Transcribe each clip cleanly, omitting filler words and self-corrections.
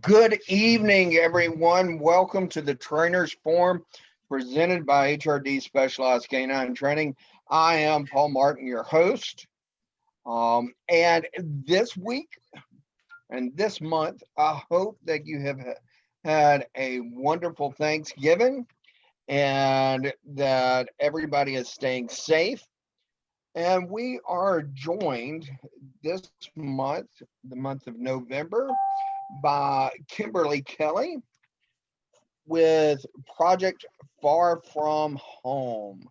Good evening, everyone. Welcome to the Trainers Forum presented by HRD Specialized Canine Training. I am Paul Martin, your host. And this week and this month, I hope that you have had a wonderful Thanksgiving and that everybody is staying safe. And we are joined this month, the month of November, by Kimberly Kelly with Project Far From Home.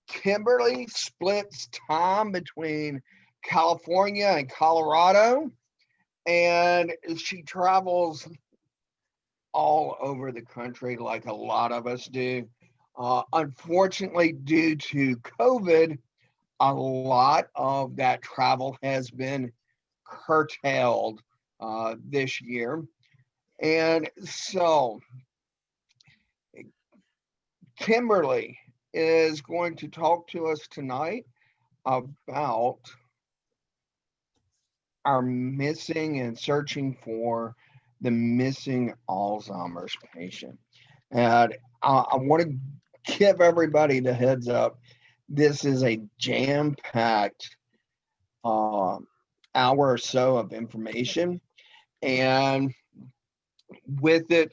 Kimberly splits time between California and Colorado, and she travels all over the country like a lot of us do. Unfortunately, due to COVID, a lot of that travel has been curtailed this year. And so Kimberly is going to talk to us tonight about our missing and searching for the missing Alzheimer's patient. And I want to give everybody the heads up. This is a jam-packed hour or so of information. And with it,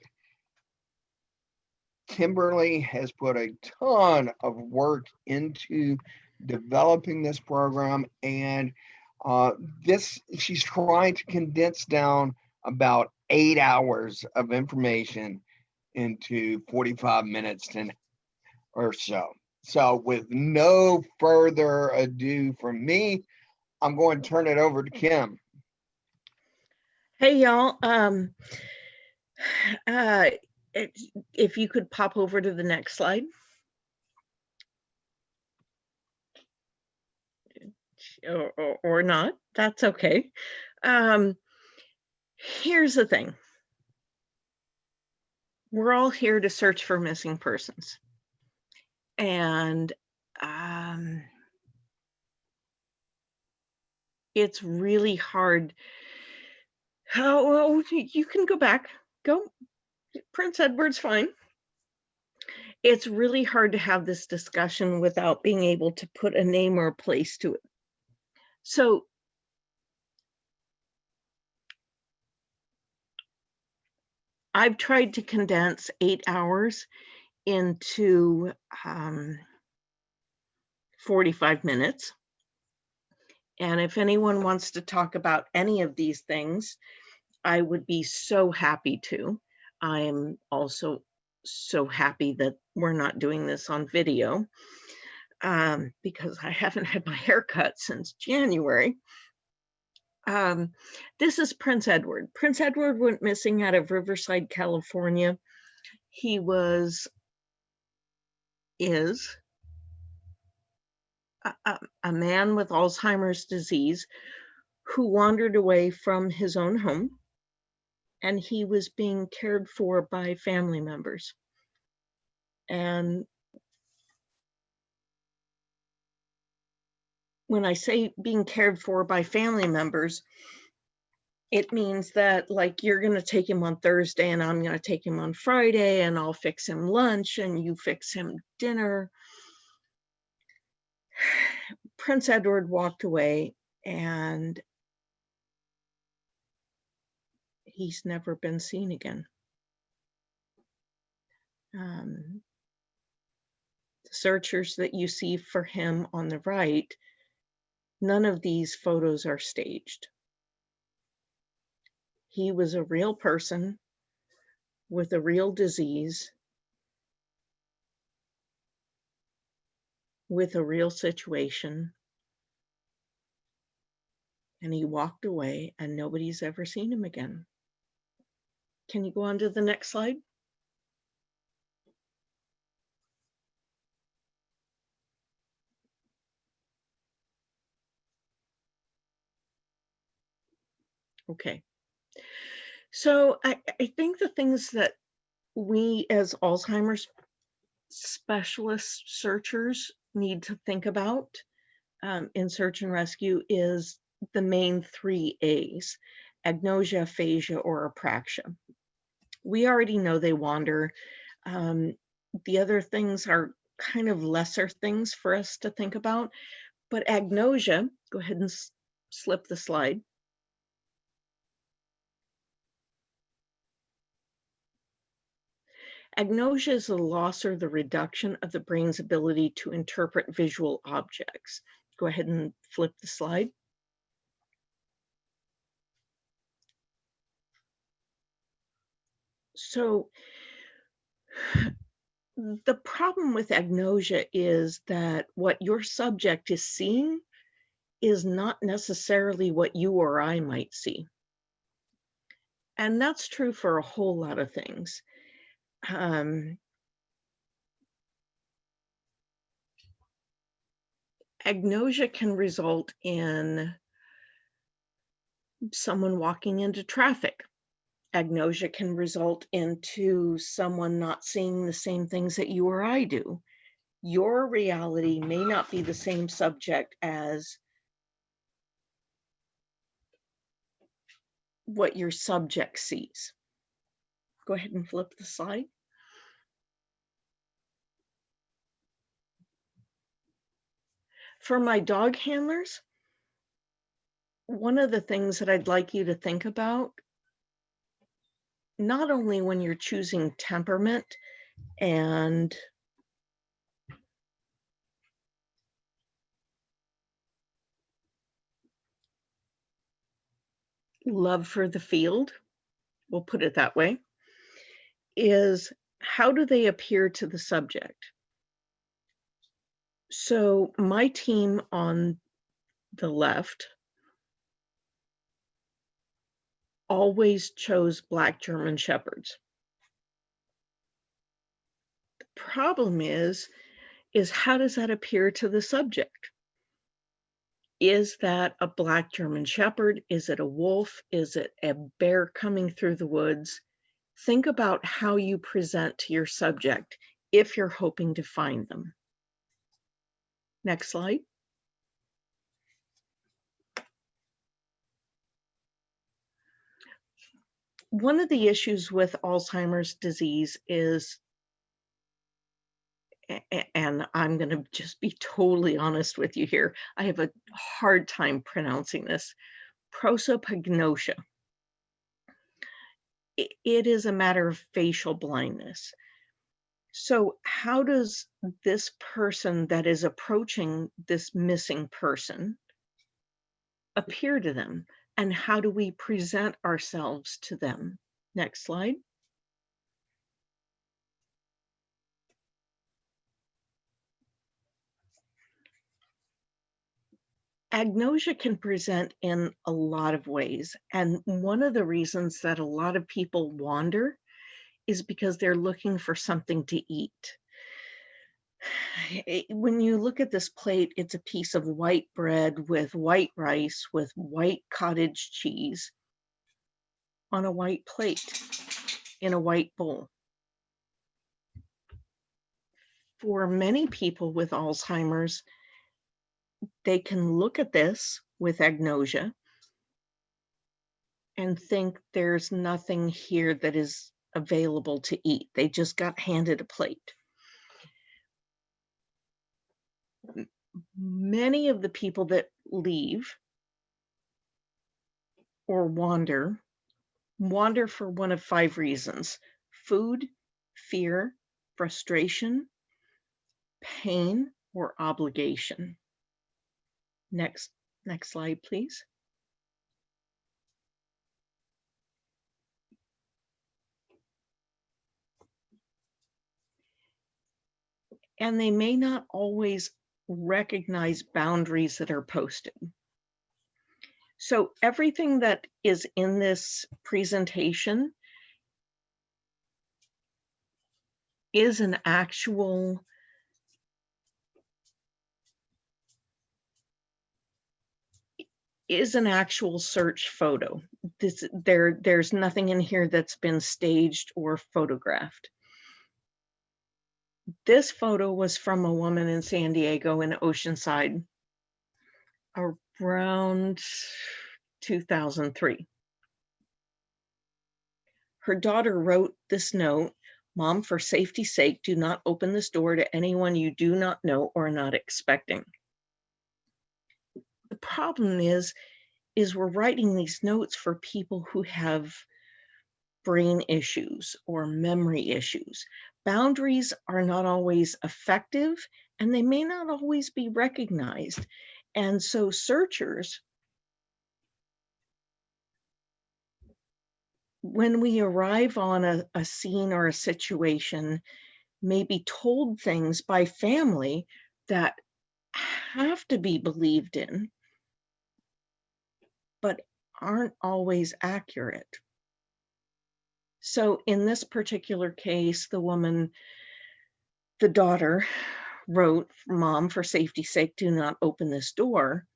Kimberly has put a ton of work into developing this program, and she's trying to condense down about 8 hours of information into 45 minutes or so. So with no further ado from me, I'm going to turn it over to Kim. Hey, y'all. If you could pop over to the next slide. Or not, that's okay. Here's the thing. We're all here to search for missing persons. And it's really hard. Oh, you can go back. Go. Prince Edward's fine. It's really hard to have this discussion without being able to put a name or a place to it. So I've tried to condense 8 hours into 45 minutes. And if anyone wants to talk about any of these things, I would be so happy to. I'm also so happy that we're not doing this on video because I haven't had my hair cut since January. This is Prince Edward. Prince Edward went missing out of Riverside, California. He is a man with Alzheimer's disease who wandered away from his own home, and he was being cared for by family members. And when I say being cared for by family members, it means that, like, you're going to take him on Thursday and I'm going to take him on Friday, and I'll fix him lunch and you fix him dinner. Prince Edward walked away and he's never been seen again. The searchers that you see for him on the right, none of these photos are staged. He was a real person with a real disease, with a real situation, and he walked away and nobody's ever seen him again. Can you go on to the next slide? Okay. So I think the things that we as Alzheimer's specialist searchers need to think about in search and rescue is the main 3 A's. agnosia, aphasia, or apraxia. We already know they wander. The other things are kind of lesser things for us to think about, but agnosia, go ahead and slip the slide. Agnosia is the loss or the reduction of the brain's ability to interpret visual objects. Go ahead and flip the slide. So the problem with agnosia is that what your subject is seeing is not necessarily what you or I might see. And that's true for a whole lot of things. Agnosia can result in someone walking into traffic. Agnosia can result into someone not seeing the same things that you or I do. Your reality may not be the same subject as what your subject sees. Go ahead and flip the slide. For my dog handlers, one of the things that I'd like you to think about, not only when you're choosing temperament and love for the field, we'll put it that way, is how do they appear to the subject? So my team on the left always chose Black German Shepherds. The problem is how does that appear to the subject? Is that a Black German Shepherd? Is it a wolf? Is it a bear coming through the woods? Think about how you present to your subject if you're hoping to find them. Next slide. One of the issues with Alzheimer's disease is, and I'm going to just be totally honest with you here, I have a hard time pronouncing this, prosopagnosia. It is a matter of facial blindness. So how does this person that is approaching this missing person appear to them? And how do we present ourselves to them? Next slide. Agnosia can present in a lot of ways. And one of the reasons that a lot of people wander is because they're looking for something to eat. When you look at this plate, it's a piece of white bread with white rice with white cottage cheese on a white plate in a white bowl. For many people with Alzheimer's, they can look at this with agnosia and think there's nothing here that is available to eat. They just got handed a plate. Many of the people that leave or wander for one of 5 reasons: food, fear, frustration, pain, or obligation. Next slide, please. And they may not always recognize boundaries that are posted. So everything that is in this presentation is an actual search photo. There's nothing in here that's been staged or photographed. This photo was from a woman in San Diego in Oceanside around 2003. Her daughter wrote this note: "Mom, for safety's sake, do not open this door to anyone you do not know or are not expecting." The problem is we're writing these notes for people who have brain issues or memory issues. Boundaries are not always effective, and they may not always be recognized. And so searchers, when we arrive on a scene or a situation, may be told things by family that have to be believed in, but aren't always accurate. So in this particular case, the daughter wrote, "Mom, for safety's sake, do not open this door."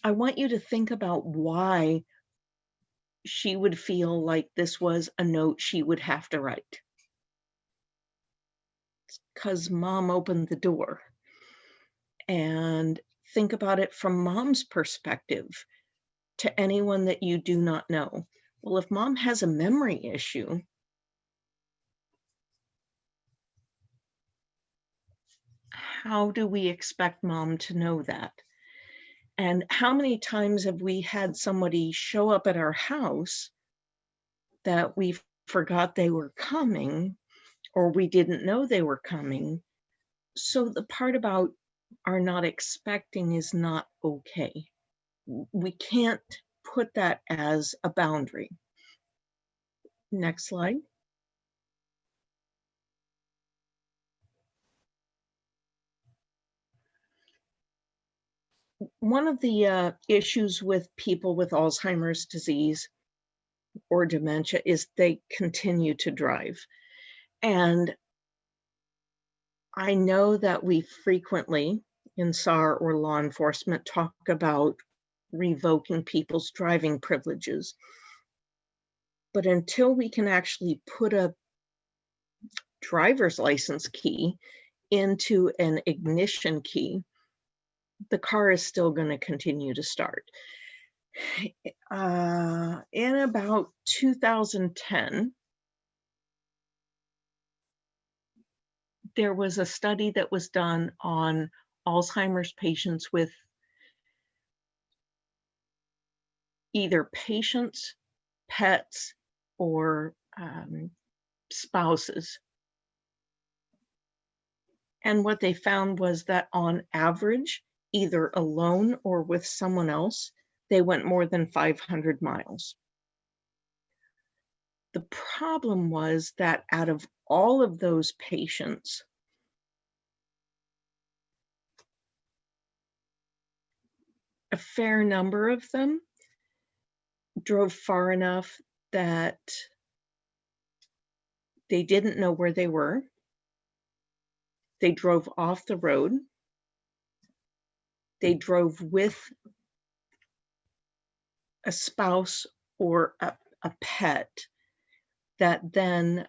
I want you to think about why she would feel like this was a note she would have to write. Because Mom opened the door. And think about it from Mom's perspective to anyone that you do not know. Well, if Mom has a memory issue, how do we expect Mom to know that? And how many times have we had somebody show up at our house that we forgot they were coming, or we didn't know they were coming? So the part about are not expecting is not okay. We can't put that as a boundary. Next slide. One of the issues with people with Alzheimer's disease or dementia is they continue to drive. And I know that we frequently in SAR or law enforcement talk about revoking people's driving privileges. But until we can actually put a driver's license key into an ignition key, the car is still going to continue to start. In about 2010, there was a study that was done on Alzheimer's patients with either patients, pets, or spouses. And what they found was that on average, either alone or with someone else, they went more than 500 miles. The problem was that out of all of those patients, a fair number of them drove far enough that they didn't know where they were. They drove off the road. They drove with a spouse or a pet that then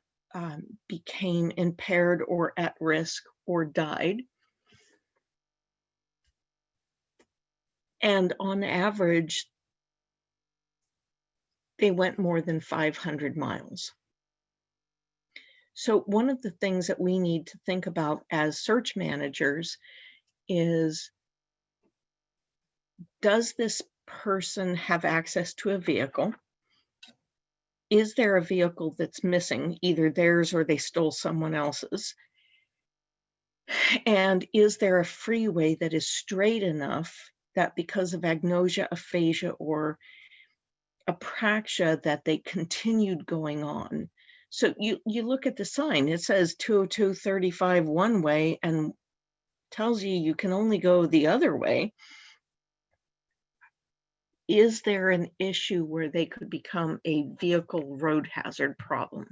became impaired or at risk or died. And on average, they went more than 500 miles. So one of the things that we need to think about as search managers is, does this person have access to a vehicle? Is there a vehicle that's missing, either theirs or they stole someone else's? And is there a freeway that is straight enough that because of agnosia, aphasia, or apraxia that they continued going on? So you look at the sign, it says 202/35 one way and tells you can only go the other way. Is there an issue where they could become a vehicle road hazard problem?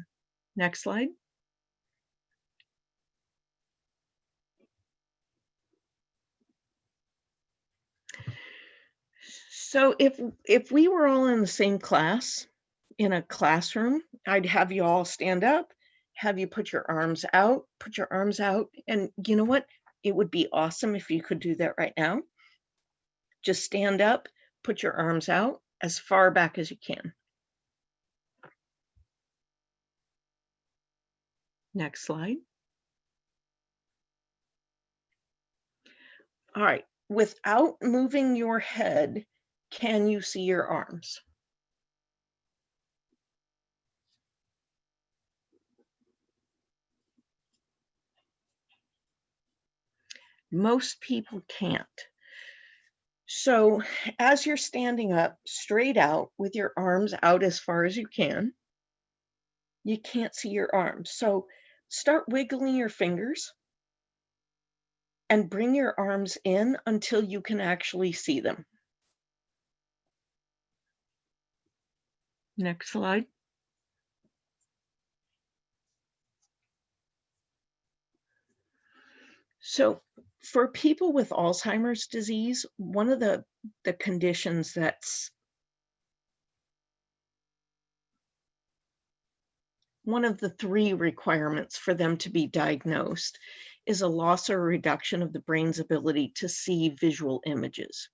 Next slide. So if we were all in the same class, in a classroom, I'd have you all stand up, have you put your arms out, and you know what? It would be awesome if you could do that right now. Just stand up, put your arms out as far back as you can. Next slide. All right, without moving your head, can you see your arms? Most people can't. So as you're standing up straight out with your arms out as far as you can't see your arms. So start wiggling your fingers and bring your arms in until you can actually see them. Next slide. So for people with Alzheimer's disease, one of the conditions that's one of the 3 requirements for them to be diagnosed is a loss or reduction of the brain's ability to see visual images.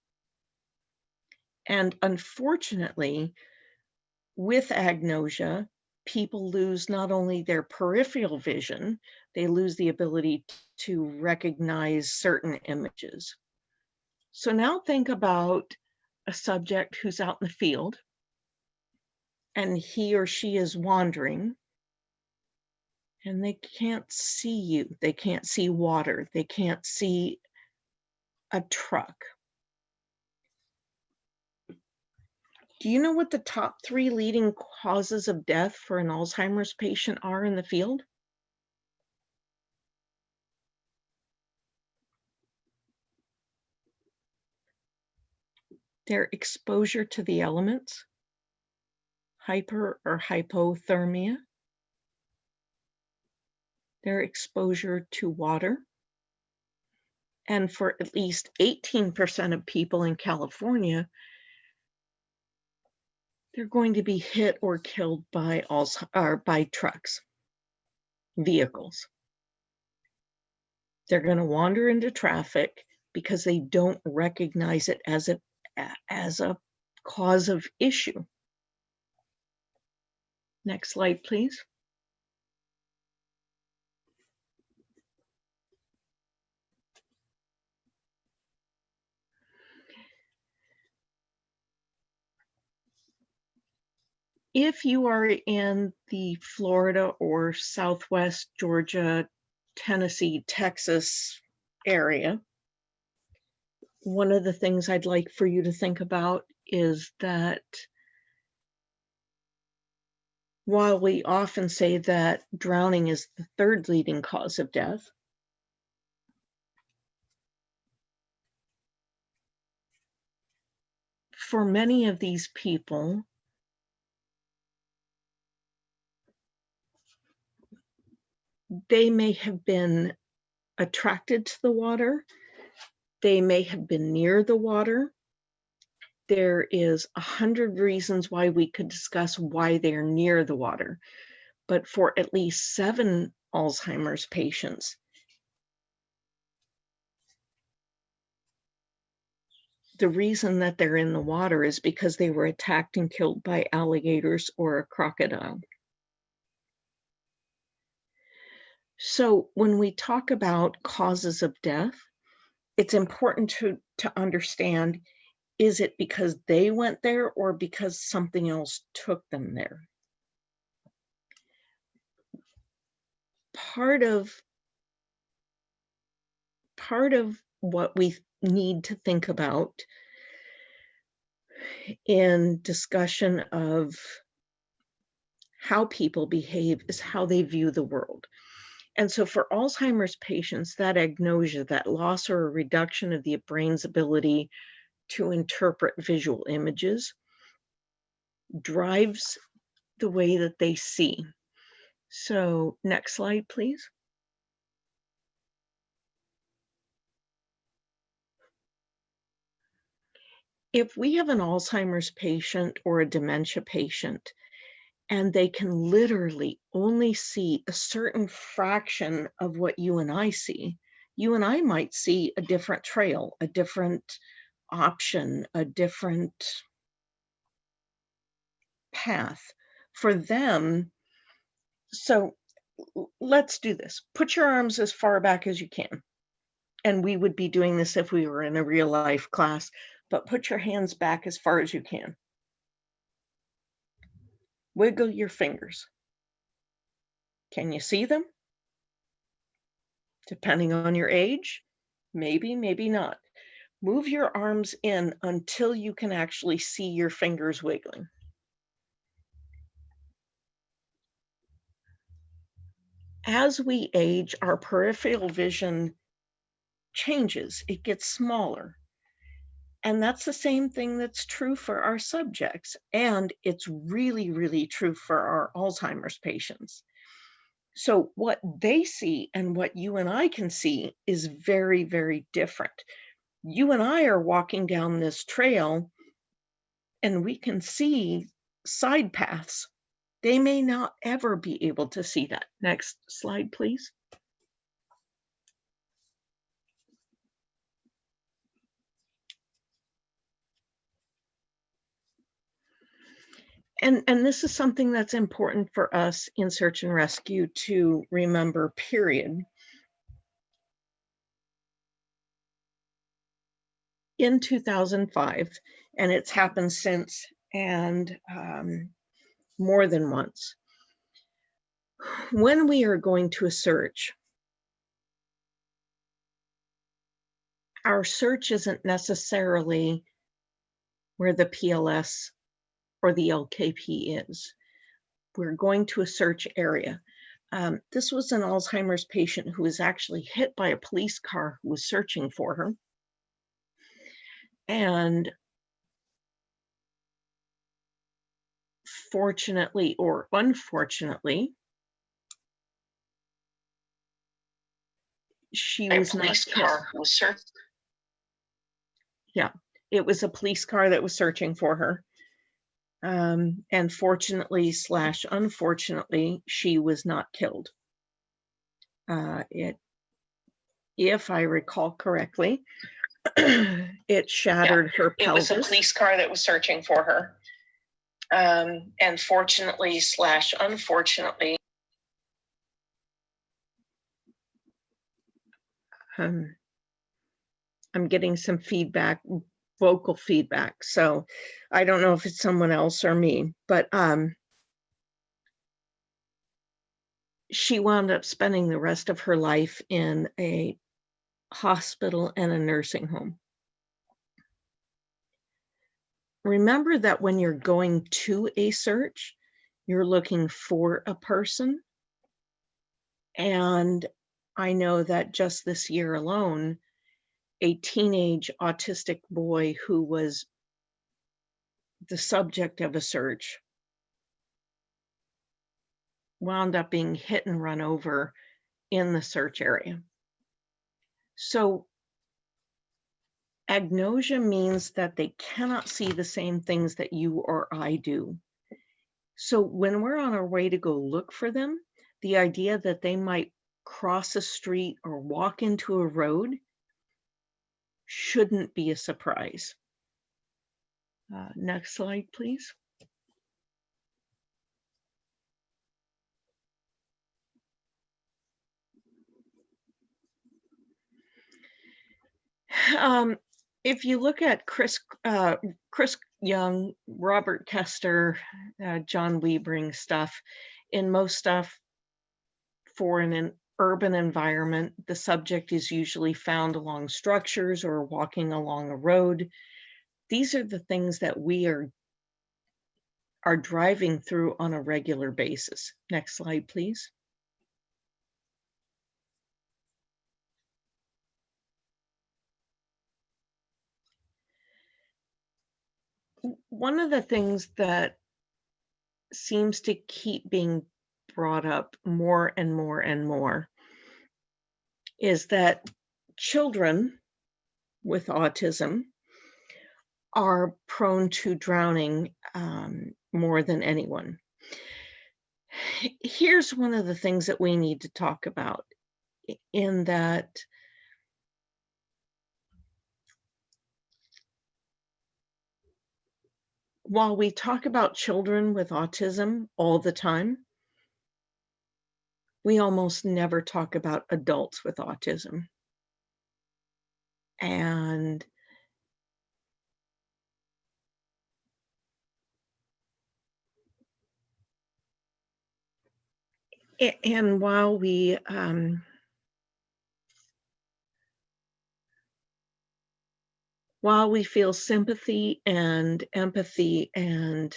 And unfortunately, with agnosia, people lose not only their peripheral vision, they lose the ability to recognize certain images. So now think about a subject who's out in the field and he or she is wandering and they can't see you. They can't see water. They can't see a truck. Do you know what the top 3 leading causes of death for an Alzheimer's patient are in the field? Their exposure to the elements, hyper or hypothermia, their exposure to water, and for at least 18% of people in California, they're going to be hit or killed by trucks, vehicles. They're going to wander into traffic because they don't recognize it as a cause of issue. Next slide, please. If you are in the Florida or Southwest Georgia, Tennessee, Texas area, one of the things I'd like for you to think about is that while we often say that drowning is the 3rd leading cause of death, for many of these people, they may have been attracted to the water. They may have been near the water. There is 100 reasons why we could discuss why they're near the water. But for at least 7 Alzheimer's patients, the reason that they're in the water is because they were attacked and killed by alligators or a crocodile. So when we talk about causes of death, it's important to understand, is it because they went there or because something else took them there? Part of what we need to think about in discussion of how people behave is how they view the world. And so for Alzheimer's patients, that agnosia, that loss or a reduction of the brain's ability to interpret visual images, drives the way that they see. So next slide, please. If we have an Alzheimer's patient or a dementia patient, and they can literally only see a certain fraction of what you and I see, you and I might see a different trail, a different option, a different path for them. So let's do this. Put your arms as far back as you can. And we would be doing this if we were in a real life class, but put your hands back as far as you can. Wiggle your fingers. Can you see them? Depending on your age, maybe, maybe not. Move your arms in until you can actually see your fingers wiggling. As we age, our peripheral vision changes. It gets smaller. And that's the same thing that's true for our subjects. And it's really, really true for our Alzheimer's patients. So what they see and what you and I can see is very, very different. You and I are walking down this trail and we can see side paths. They may not ever be able to see that. Next slide, please. And this is something that's important for us in search and rescue to remember, period. In 2005, and it's happened since, and more than once, when we are going to a search, our search isn't necessarily where the PLS or the LKP is. We're going to a search area. This was an Alzheimer's patient who was actually hit by a police car who was searching for her. And fortunately or unfortunately, she was not killed. Yeah, it was a police car that was searching for her. And fortunately / unfortunately, she was not killed. If I recall correctly, it shattered her pelvis. It was a police car that was searching for her. And fortunately / unfortunately, I'm getting some feedback, vocal feedback. So I don't know if it's someone else or me, but she wound up spending the rest of her life in a hospital and a nursing home. Remember that when you're going to a search, you're looking for a person. And I know that just this year alone, a teenage autistic boy who was the subject of a search wound up being hit and run over in the search area. So agnosia means that they cannot see the same things that you or I do. So when we're on our way to go look for them, the idea that they might cross a street or walk into a road shouldn't be a surprise. Next slide, please. If you look at Chris Young, Robert Kester, John Wiebring stuff, in most stuff for an urban environment, the subject is usually found along structures or walking along a road. These are the things that we are driving through on a regular basis. Next slide, please. One of the things that seems to keep being brought up more and more and more is that children with autism are prone to drowning more than anyone. Here's one of the things that we need to talk about, in that while we talk about children with autism all the time, we almost never talk about adults with autism. And while we feel sympathy and empathy and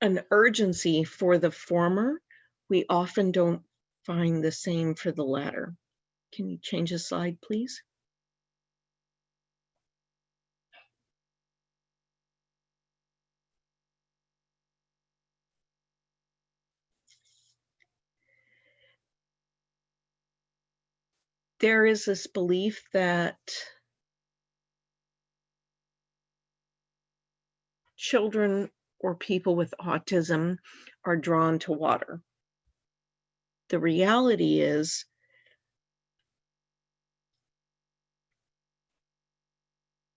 an urgency for the former, we often don't find the same for the latter. Can you change the slide, please? There is this belief that children or people with autism are drawn to water. The reality is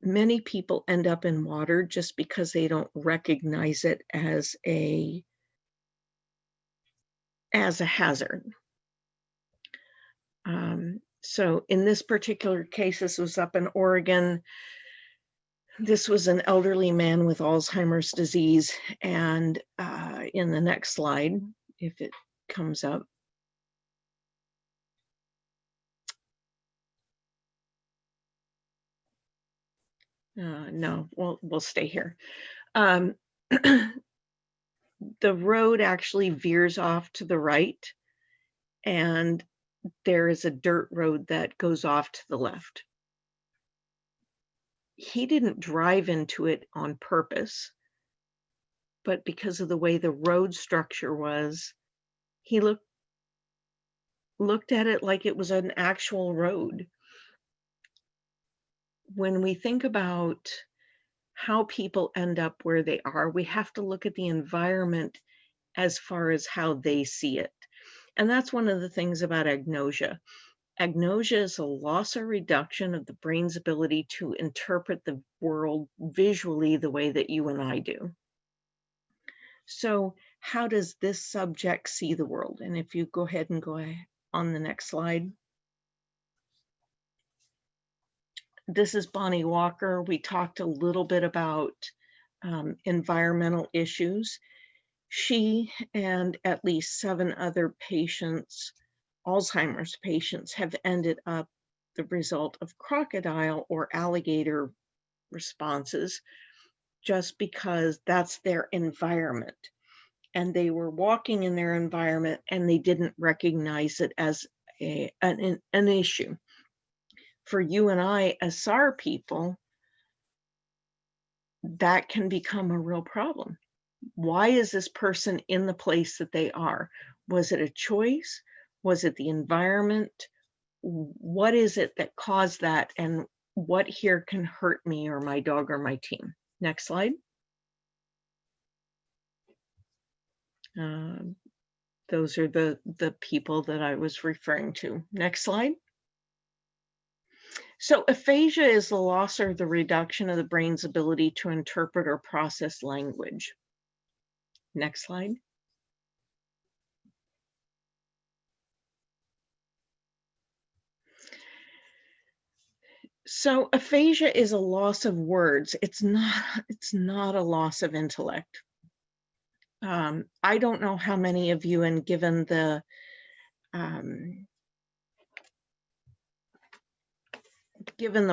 many people end up in water just because they don't recognize it as a hazard. So in this particular case, this was up in Oregon. This was an elderly man with Alzheimer's disease. And in the next slide, if it comes up. No, we'll stay here. The road actually veers off to the right, and there is a dirt road that goes off to the left. He didn't drive into it on purpose, but because of the way the road structure was, he looked at it like it was an actual road. When we think about how people end up where they are, we have to look at the environment as far as how they see it. And that's one of the things about agnosia. Agnosia is a loss or reduction of the brain's ability to interpret the world visually the way that you and I do. So how does this subject see the world? And if you go ahead and go on the next slide. This is Bonnie Walker. We talked a little bit about environmental issues. She and at least 7 other patients, Alzheimer's patients, have ended up the result of crocodile or alligator responses just because that's their environment. And they were walking in their environment and they didn't recognize it as an issue. For you and I, as SAR people, that can become a real problem. Why is this person in the place that they are? Was it a choice? Was it the environment? What is it that caused that? And what here can hurt me or my dog or my team? Next slide. Those are the people that I was referring to. Next slide. So aphasia is the loss or the reduction of the brain's ability to interpret or process language. Next slide. So aphasia is a loss of words. It's not a loss of intellect. I don't know how many of you, and given the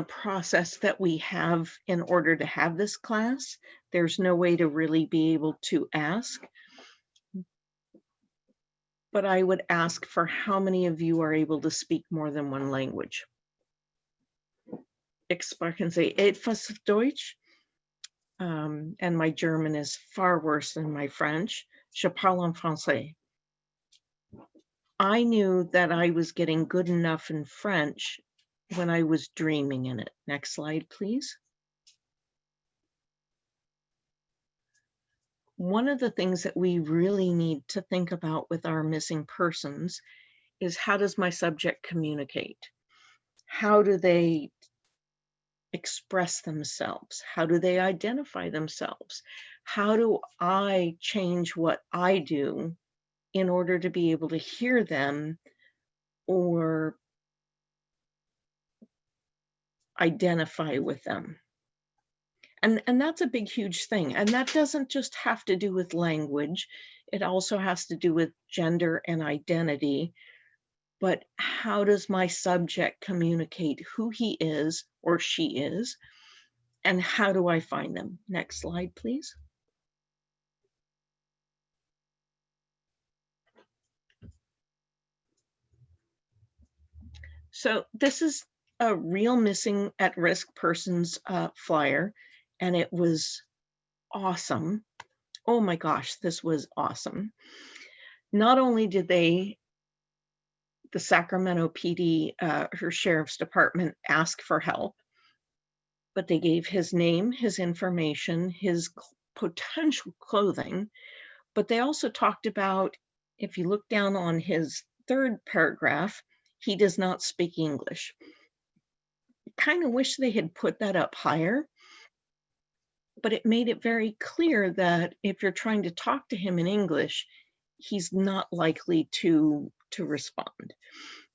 process that we have in order to have this class, there's no way to really be able to ask. But I would ask for how many of you are able to speak more than one language. Ich spreche etwas Deutsch. And my German is far worse than my French. Je parle en français. I knew that I was getting good enough in French when I was dreaming in it. Next slide, please. One of the things that we really need to think about with our missing persons is, how does my subject communicate? How do they express themselves? How do they identify themselves? How do I change what I do in order to be able to hear them or identify with them. And that's a big, huge thing. And that doesn't just have to do with language. It also has to do with gender and identity. But how does my subject communicate who he is or she is? And how do I find them? Next slide, please. So this is a real missing at risk persons flyer, and it was awesome. Oh my gosh, this was awesome. Not only did the Sacramento PD, her sheriff's department, ask for help, but they gave his name, his information, his potential clothing, but they also talked about, if you look down on his third paragraph, he does not speak English. Kind of wish they had put that up higher, but it made it very clear that if you're trying to talk to him in English, he's not likely to respond.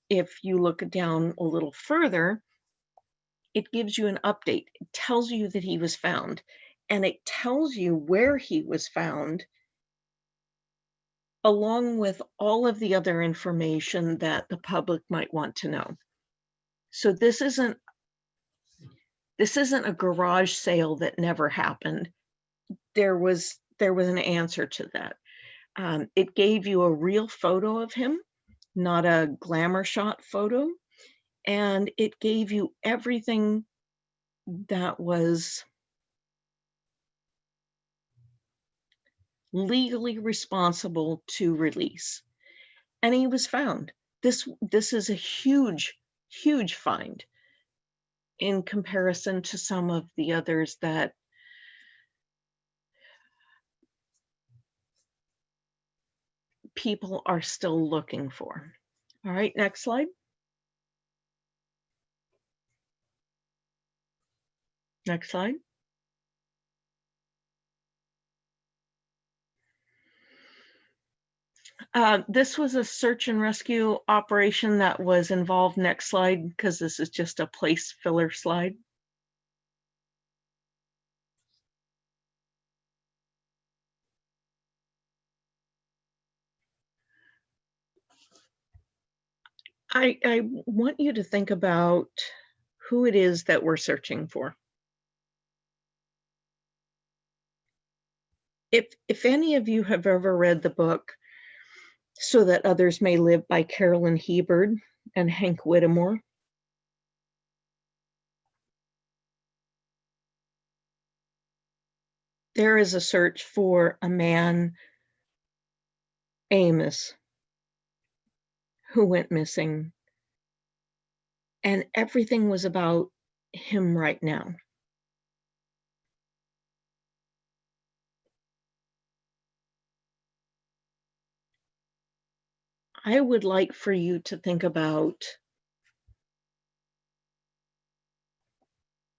If you look down a little further, it gives you an update. It tells you that he was found, and it tells you where he was found, along with all of the other information that the public might want to know. So this isn't a garage sale that never happened. There was an answer to that. It gave you a real photo of him, not a glamour shot photo, and it gave you everything that was legally responsible to release. And he was found. This is a huge, huge find in comparison to some of the others that people are still looking for. All right, next slide. Next slide. This was a search and rescue operation that was involved. Next slide, because this is just a place filler slide. I want you to think about who it is that we're searching for. If any of you have ever read the book So That Others May Live by Carolyn Hebard and Hank Whittemore, there is a search for a man, Amos, who went missing, and everything was about him right now. I would like for you to think about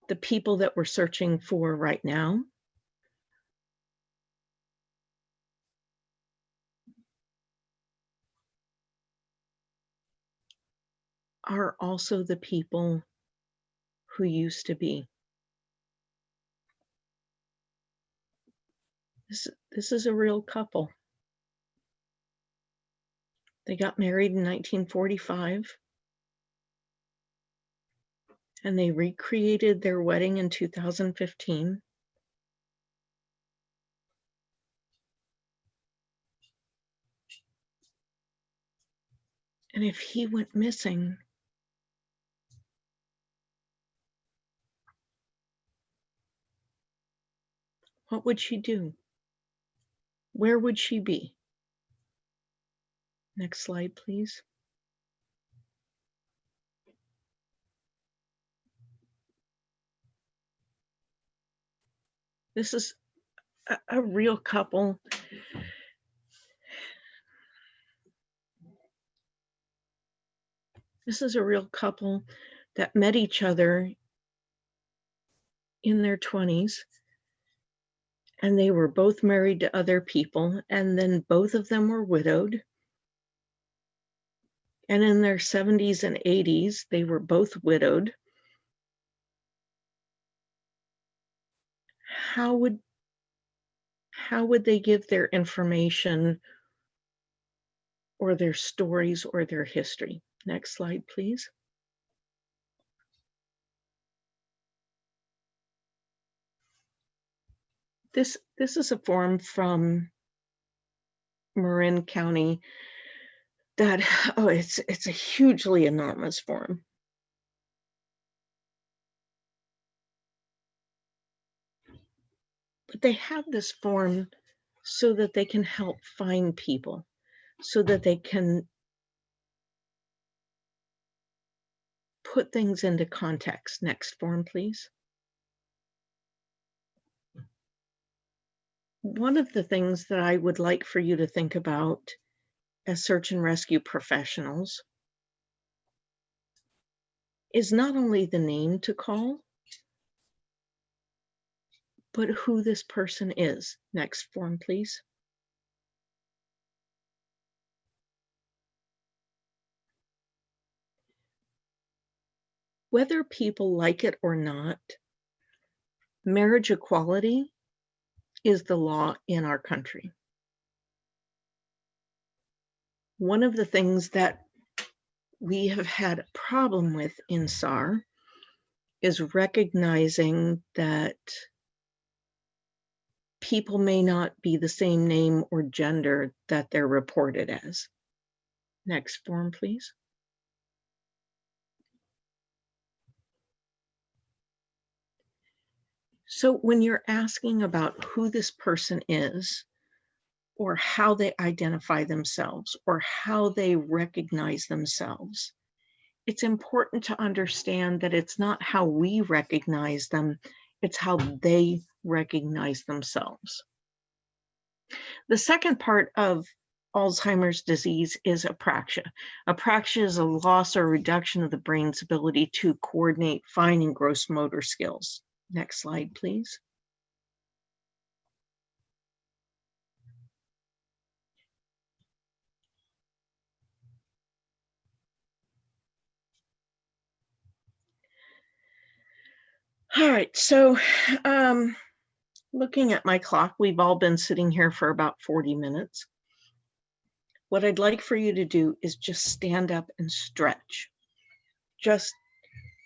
the people that we're searching for right now, are also the people who used to be. This is a real couple. They got married in 1945, and they recreated their wedding in 2015. And if he went missing, what would she do? Where would she be? Next slide, please. This is a real couple. This is a real couple that met each other in their 20s and they were both married to other people, and then both of them were widowed. And in their 70s and 80s, they were both widowed. How would they give their information or their stories or their history? Next slide, please. This is a form from Marin County that, oh, it's a hugely enormous form. But they have this form so that they can help find people, so that they can put things into context. Next form, please. One of the things that I would like for you to think about as search and rescue professionals is not only the name to call, but who this person is. Next form, please. Whether people like it or not, marriage equality is the law in our country. One of the things that we have had a problem with in SAR is recognizing that people may not be the same name or gender that they're reported as. Next form, please. So when you're asking about who this person is, or how they identify themselves, or how they recognize themselves, it's important to understand that it's not how we recognize them, it's how they recognize themselves. The second part of Alzheimer's disease is apraxia. Apraxia is a loss or reduction of the brain's ability to coordinate fine and gross motor skills. Next slide, please. All right, so looking at my clock, we've all been sitting here for about 40 minutes. What I'd like for you to do is just stand up and stretch. Just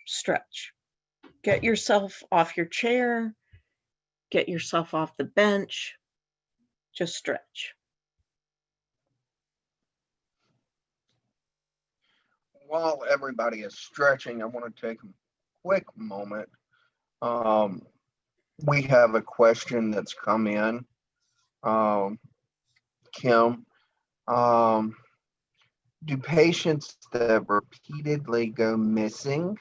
stretch. Get yourself off your chair, get yourself off the bench, just stretch. While everybody is stretching, I want to take a quick moment. We have a question that's come in. Kim, do patients that repeatedly go missing,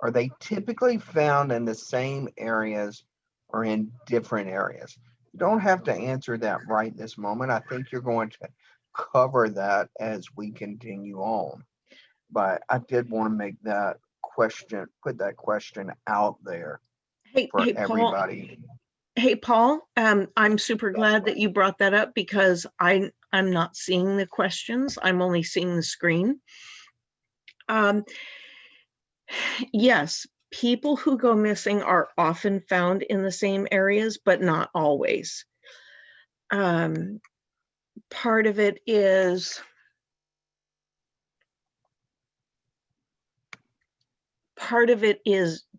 are they typically found in the same areas or in different areas? You don't have to answer that right this moment. I think you're going to cover that as we continue on. But I did want to make that question, put that question out there for everybody. Paul, I'm super glad that you brought that up because I'm not seeing the questions. I'm only seeing the screen. Yes, people who go missing are often found in the same areas, but not always. Part of it is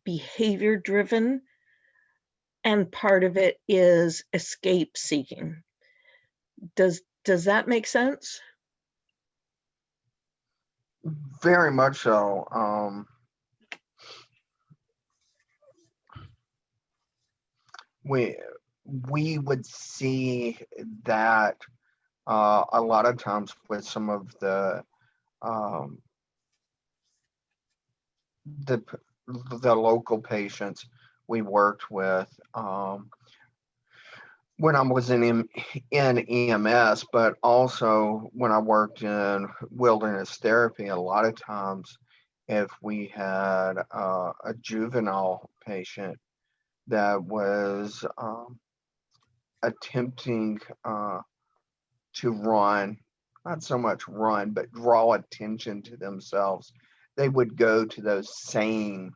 behavior driven, and part of it is escape seeking. Does that make sense? Very much so. We would see that a lot of times with some of the local patients we worked with when I was in EMS, but also when I worked in wilderness therapy. A lot of times, if we had a juvenile patient that was attempting to run, not so much run, but draw attention to themselves, they would go to those same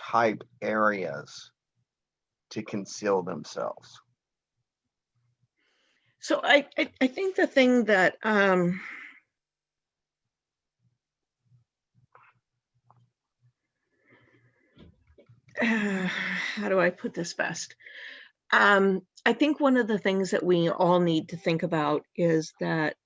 type areas to conceal themselves. So I think the thing that how do I put this best? I think one of the things that we all need to think about is that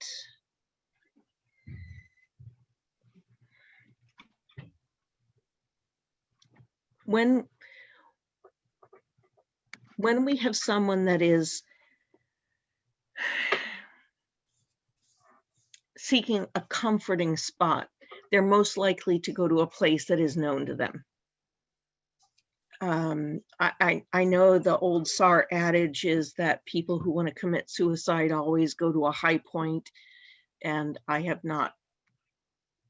when we have someone that is seeking a comforting spot, they're most likely to go to a place that is known to them. I know the old SAR adage is that people who want to commit suicide always go to a high point, and I have not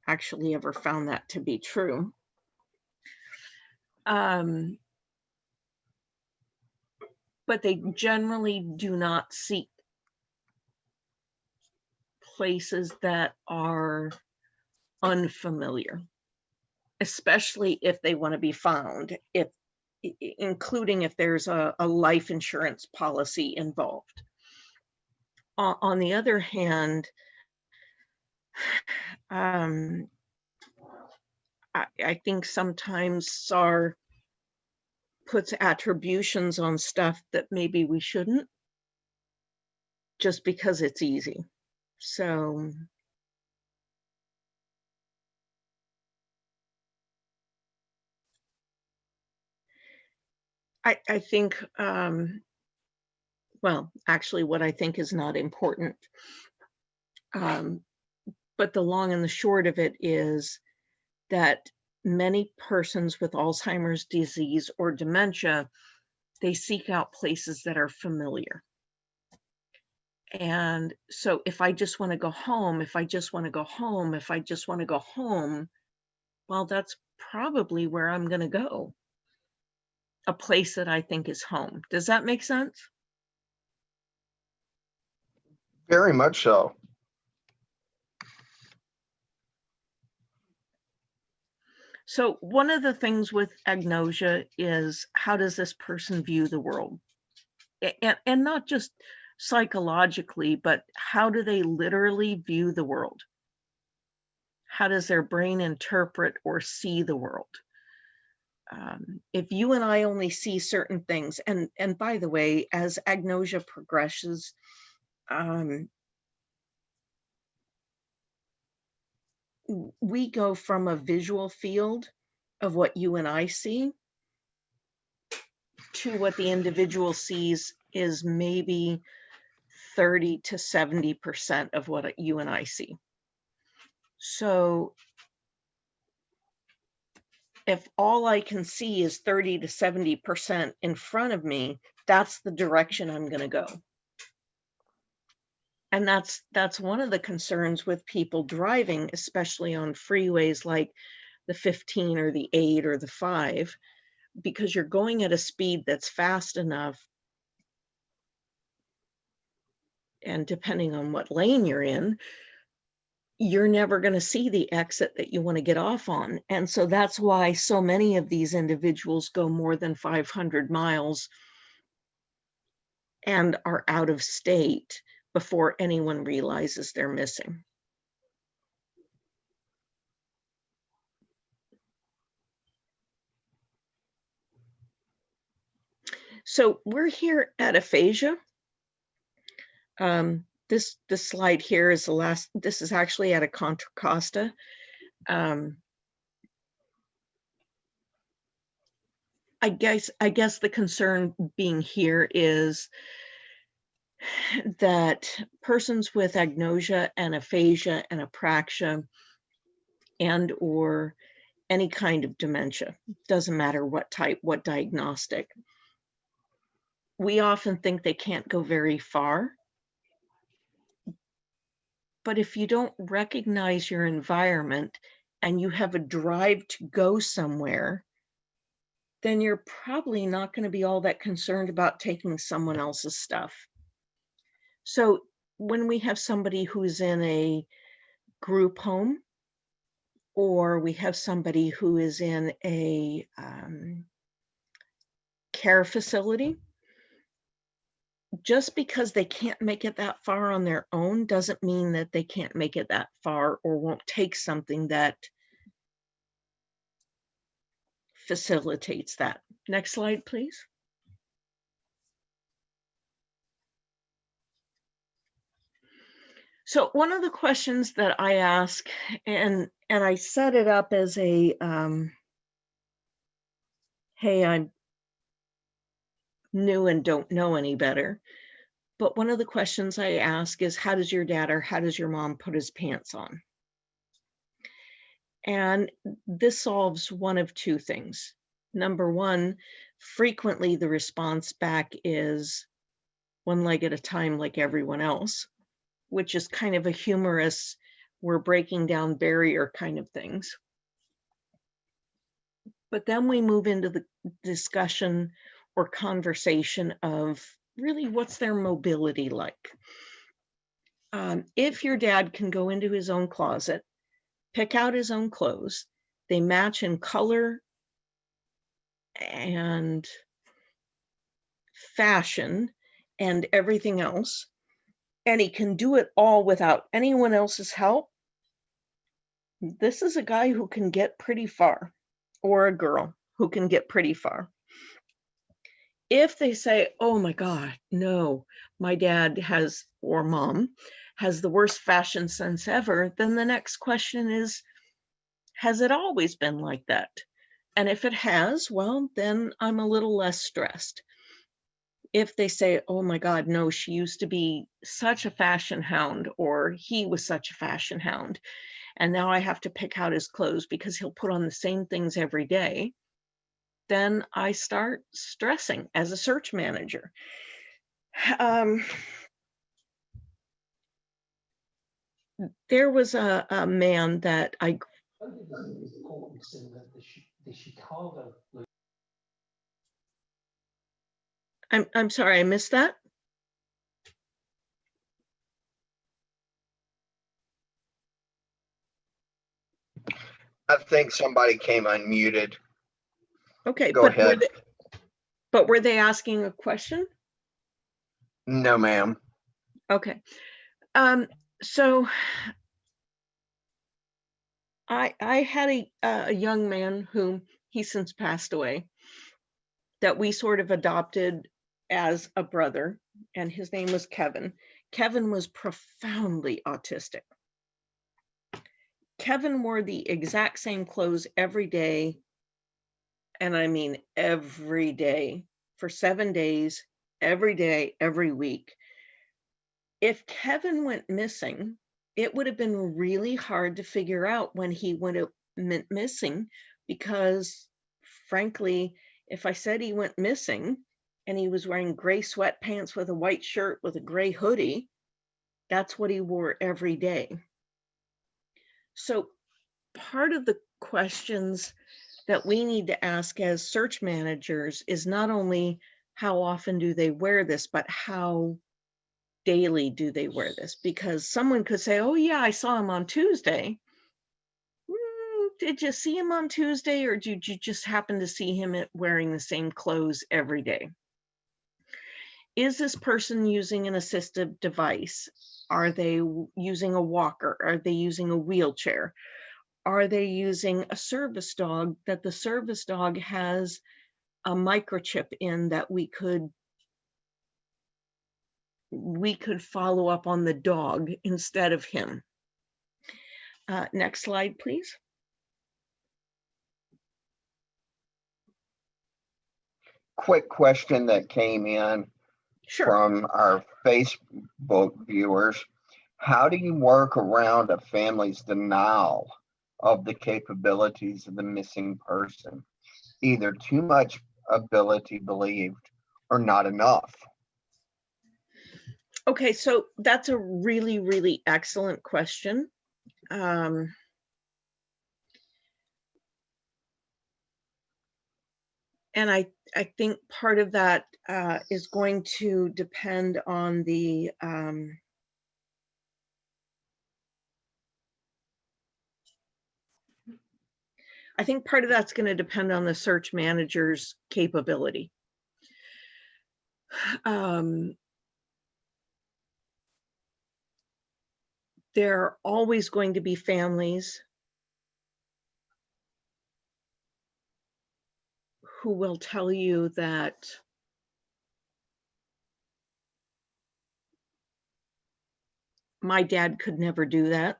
actually ever found that to be true. But they generally do not seek places that are unfamiliar, especially if they want to be found, including if there's a life insurance policy involved. On the other hand, I think sometimes SAR puts attributions on stuff that maybe we shouldn't, just because it's easy. So I think, well, actually what I think is not important, but the long and the short of it is that many persons with Alzheimer's disease or dementia, they seek out places that are familiar. And so if I just want to go home, if I just want to go home, if I just want to go home, well, that's probably where I'm going to go. A place that I think is home. Does that make sense? Very much so. So one of the things with agnosia is, how does this person view the world? And not just psychologically, but how do they literally view the world? How does their brain interpret or see the world? If you and I only see certain things, and by the way, as agnosia progresses, we go from a visual field of what you and I see to what the individual sees is maybe 30 to 70% of what you and I see. So if all I can see is 30 to 70% in front of me, that's the direction I'm going to go. And that's one of the concerns with people driving, especially on freeways like the 15 or the 8 or the 5, because you're going at a speed that's fast enough. And depending on what lane you're in, you're never going to see the exit that you want to get off on. And so that's why so many of these individuals go more than 500 miles and are out of state before anyone realizes they're missing. So we're here at aphasia. This slide here is the last. This is actually at a Contra Costa. I guess the concern being here is that persons with agnosia and aphasia and apraxia and or any kind of dementia, doesn't matter what type, what diagnostic, we often think they can't go very far. But if you don't recognize your environment and you have a drive to go somewhere, then you're probably not going to be all that concerned about taking someone else's stuff. So when we have somebody who's in a group home, or we have somebody who is in a care facility, just because they can't make it that far on their own doesn't mean that they can't make it that far or won't take something that facilitates that. Next slide, please. So one of the questions that I ask, and I set it up as a, hey, I'm new and don't know any better. But one of the questions I ask is, how does your dad or how does your mom put his pants on? And this solves one of two things. Number one, frequently the response back is one leg at a time like everyone else, which is kind of a humorous, we're breaking down barrier kind of things. But then we move into the discussion or conversation of really what's their mobility like. If your dad can go into his own closet, pick out his own clothes, they match in color and fashion and everything else, and he can do it all without anyone else's help, this is a guy who can get pretty far, or a girl who can get pretty far. If they say, oh my God, no, my dad has, or mom has the worst fashion sense ever, then the next question is, has it always been like that? And if it has, well, then I'm a little less stressed. If they say, oh my God, no, she used to be such a fashion hound, or he was such a fashion hound, and now I have to pick out his clothes because he'll put on the same things every day, then I start stressing as a search manager. There was a man that I... I'm sorry, I missed that. I think somebody came unmuted. Okay, Go ahead. But were they asking a question? No, ma'am. Okay. So I had a young man whom he since passed away that we sort of adopted as a brother, and his name was Kevin. Kevin was profoundly autistic. Kevin wore the exact same clothes every day, and I mean every day, for 7 days, every day, every week. If Kevin went missing, it would have been really hard to figure out when he went missing, because frankly, if I said he went missing and he was wearing gray sweatpants with a white shirt with a gray hoodie, that's what he wore every day. So part of the questions that we need to ask as search managers is not only how often do they wear this, but how daily do they wear this? Because someone could say, oh yeah, I saw him on Tuesday. Did you see him on Tuesday, or did you just happen to see him wearing the same clothes every day? Is this person using an assistive device? Are they using a walker? Are they using a wheelchair? Are they using a service dog that the service dog has a microchip in that we could follow up on the dog instead of him? Next slide, please. Quick question that came in from our Facebook viewers. How do you work around a family's denial of the capabilities of the missing person? Either too much ability believed or not enough. Okay, so that's a really, really excellent question. And I think part of that is going to depend on the I think part of that's going to depend on the search manager's capability. There are always going to be families who will tell you that my dad could never do that.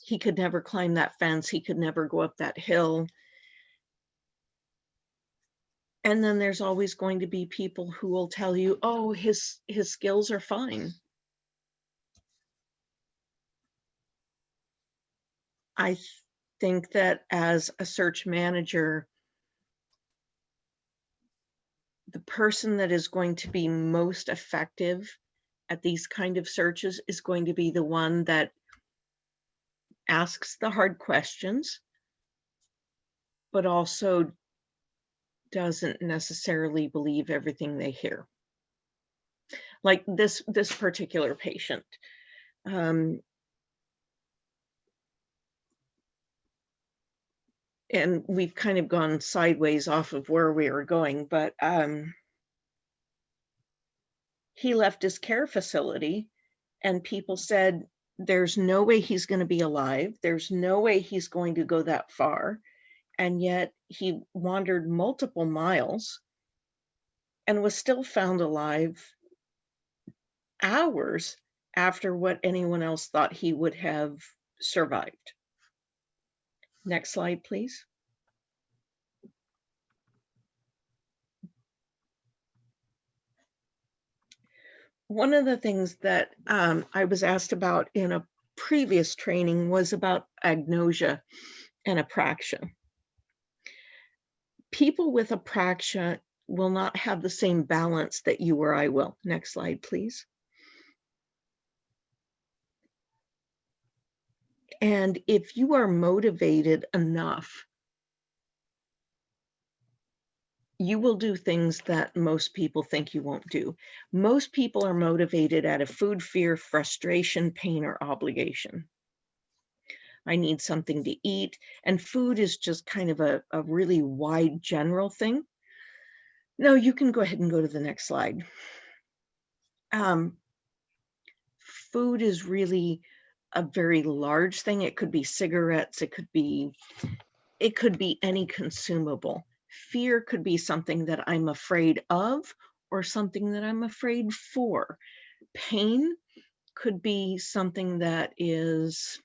He could never climb that fence. He could never go up that hill. And then there's always going to be people who will tell you, oh, his skills are fine. I think that as a search manager, the person that is going to be most effective at these kind of searches is going to be the one that asks the hard questions, but also doesn't necessarily believe everything they hear. Like this particular patient. And we've kind of gone sideways off of where we were going, but he left his care facility and people said, there's no way he's going to be alive. There's no way he's going to go that far. And yet he wandered multiple miles and was still found alive hours after what anyone else thought he would have survived. Next slide, please. One of the things that I was asked about in a previous training was about agnosia and apraxia. People with apraxia will not have the same balance that you or I will. Next slide, please. And if you are motivated enough, you will do things that most people think you won't do. Most people are motivated out of food, fear, frustration, pain, or obligation. I need something to eat. And food is just kind of a really wide general thing. No, you can go ahead and go to the next slide. Food is really a very large thing. It could be cigarettes. It could be any consumable. Fear could be something that I'm afraid of or something that I'm afraid for. Pain could be something that is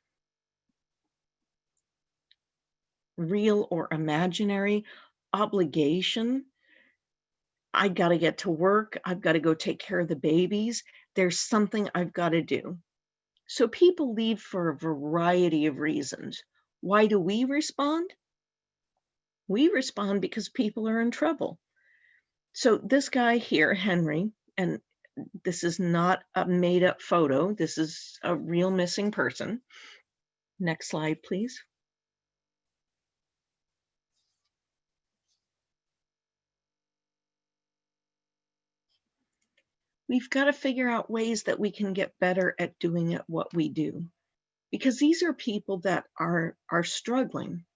real or imaginary. Obligation, I got to get to work. I've got to go take care of the babies. There's something I've got to do. So people leave for a variety of reasons. Why do we respond? We respond because people are in trouble. So this guy here, Henry, and this is not a made-up photo. This is a real missing person. Next slide, please. We've got to figure out ways that we can get better at doing what we do, because these are people that are struggling.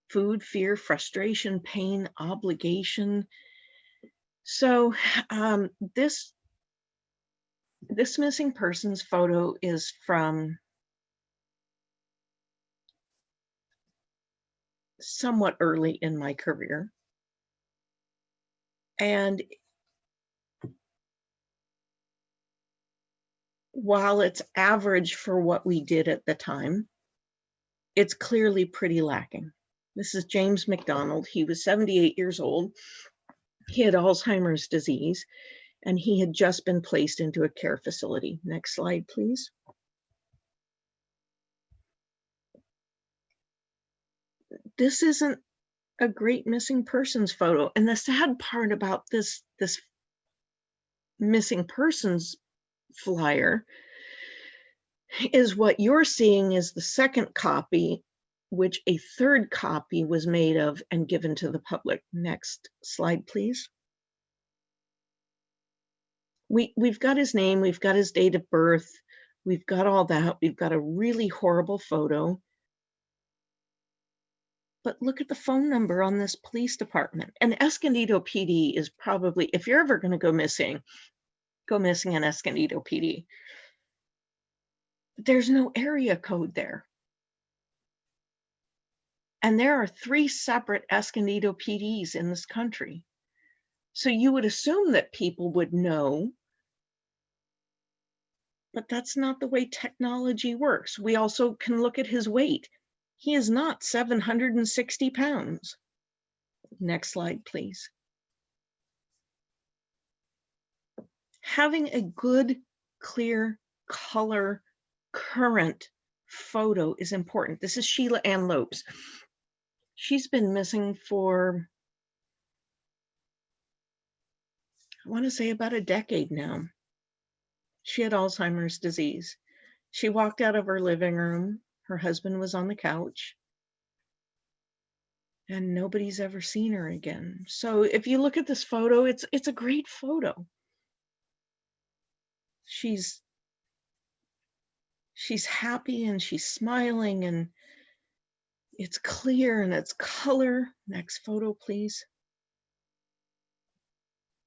Food, fear, frustration, pain, obligation. So this missing persons photo is from somewhat early in my career. And while it's average for what we did at the time, it's clearly pretty lacking. This is James McDonald. He was 78 years old. He had Alzheimer's disease, and he had just been placed into a care facility. Next slide, please. This isn't a great missing persons photo. And the sad part about this missing persons flyer is what you're seeing is the second copy which a third copy was made of and given to the public. Next slide, please. We've got his name, we've got his date of birth, we've got all that. We've got a really horrible photo. But look at the phone number on this police department. And Escondido PD is probably, if you're ever going to go missing in Escondido PD. There's no area code there. And there are 3 separate Escondido PDs in this country. So you would assume that people would know, but that's not the way technology works. We also can look at his weight. He is not 760 pounds. Next slide, please. Having a good, clear, color, current photo is important. This is Sheila Ann Lopes. She's been missing for, I want to say, about a decade now. She had Alzheimer's disease. She walked out of her living room. Her husband was on the couch. And nobody's ever seen her again. So if you look at this photo, it's a great photo. She's happy and she's smiling and it's clear and it's color. Next photo, please.